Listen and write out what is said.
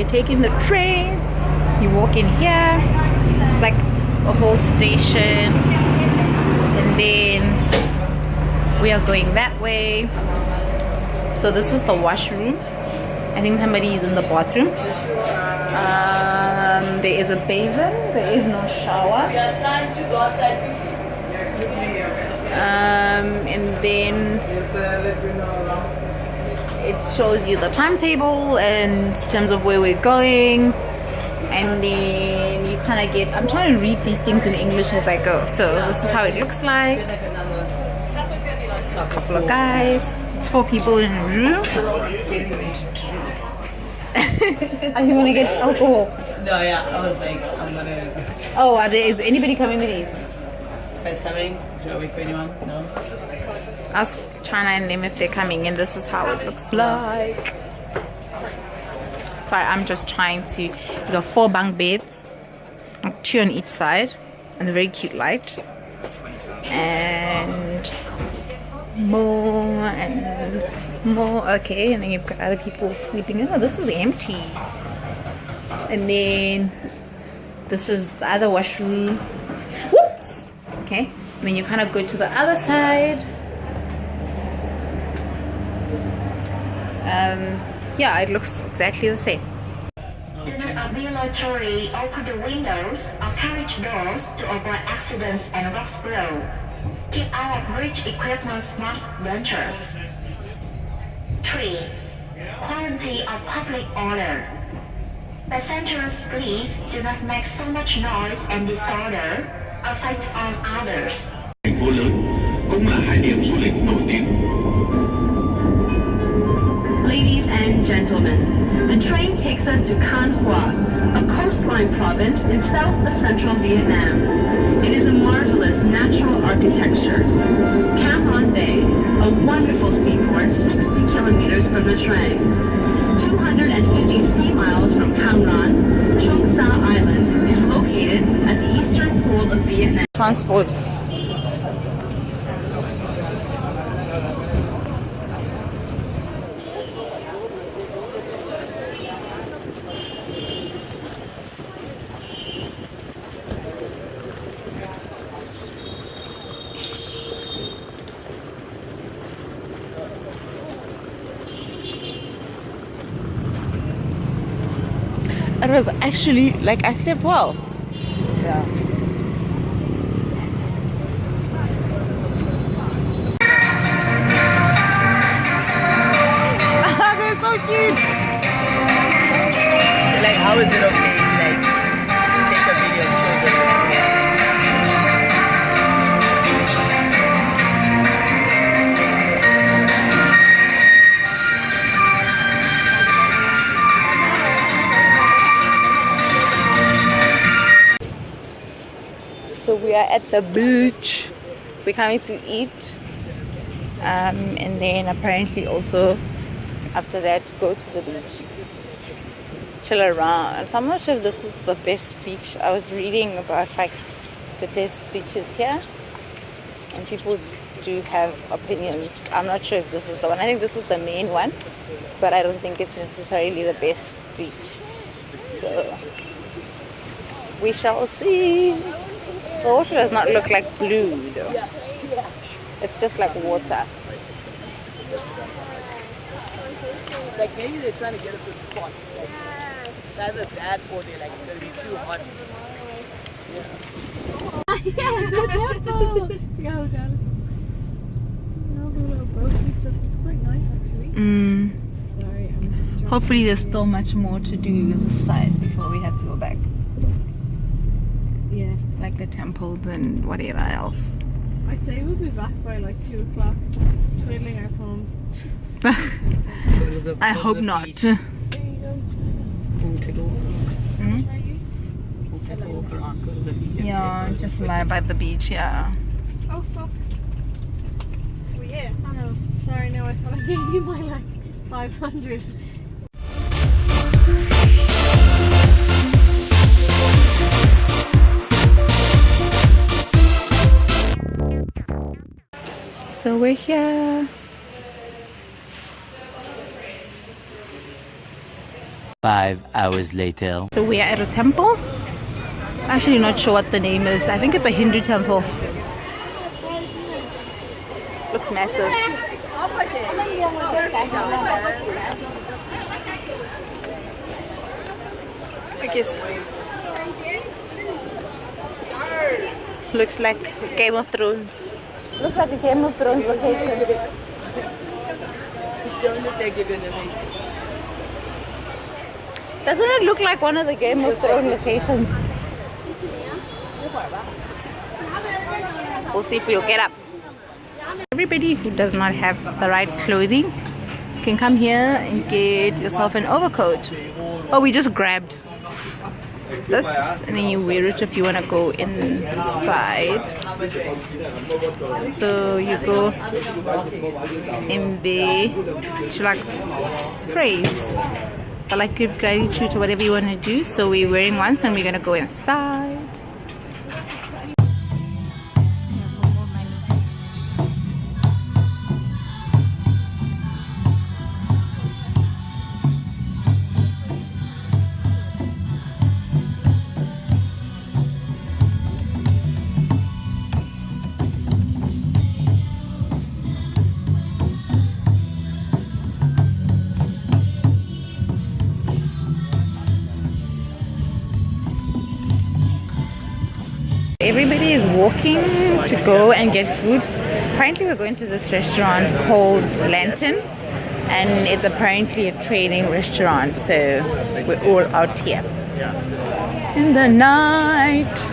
Taking the train, you walk in here, it's like a whole station, and then we are going that way. So this is the washroom. I think somebody is in the bathroom. There is a basin, there is no shower. We are trying to go outside. And then it shows you the timetable and in terms of where we're going, and then you kind of get, I'm trying to read these things in English as I go. So this is how it looks like. A couple of guys, it's 4 people in a room. Are you gonna get alcohol? No, yeah, I was like, I'm gonna. Oh, is anybody coming with you? Guys coming? Should I wait for anyone? No. Ask China and them if they're coming, and this is how it looks like. Sorry, I'm just trying to. You got 4 bunk beds, 2 on each side, and a very cute light, and more and more. Okay, and then you've got other people sleeping in. Oh, this is empty. And then this is the other washroom. Whoops. Okay, and then you kind of go to the other side. Yeah, it looks exactly the same. Do not obligatory open the windows or carriage doors to avoid accidents and rock spill. Keep out of bridge equipment smart ventures. 3. Quality of public order. Passengers, please do not make so much noise and disorder affect on others. Thành phố lớn cũng là hải điểm du lịch nổi tiếng. Ladies and gentlemen, the train takes us to Can Hoa, a coastline province in south of central Vietnam. It is a marvelous natural architecture. Cam Ranh Bay, a wonderful seaport 60 kilometers from the Trang. 250 sea miles from Cam Ranh, Trong Sa Island is located at the eastern pole of Vietnam. Transport. It was actually like I slept well. Yeah. They're so cute. Like, how is it okay to like take a video of children? So we are at the beach. We're coming to eat, and then apparently also after that go to the beach, chill around. So I'm not sure if this is the best beach. I was reading about like the best beaches here, and people do have opinions. I'm not sure if this is the one. I think this is the main one, but I don't think it's necessarily the best beach. So we shall see. The water does not look like blue though. It's just like water. Like maybe they're trying to get a good spot. Like, it's either that or they're like it's gonna be too hot. Yeah, the temple. Yeah, how jealous. All the little boats and stuff. It's quite nice actually. Sorry, I'm distracted. Hopefully there's still much more to do this side before we have to go back. Yeah. Like the temples and whatever else. I'd say we'll be back by like 2 o'clock, twiddling our thumbs. I hope not. We'll take a walk. We'll take a walk around, go to the beach. Yeah, just lie by the beach, yeah. Oh fuck. We're here. Oh, sorry, no, I thought I gave you my like 500. So we're here. 5 hours later. So we are at a temple. Actually not sure what the name is. I think it's a Hindu temple. Looks massive. I guess. Looks like Game of Thrones. Looks like a Game of Thrones location. Doesn't it look like one of the Game of Thrones locations? We'll see if we'll get up. Everybody who does not have the right clothing can come here and get yourself an overcoat. Oh, we just grabbed this and then you wear it if you want to go inside. So you go in there to like praise or like give gratitude to whatever you want to do. So we're wearing one and we're going to go inside. Everybody is walking to go and get food. Apparently we're going to this restaurant called Lantern and it's apparently a trading restaurant, so we're all out here in the night.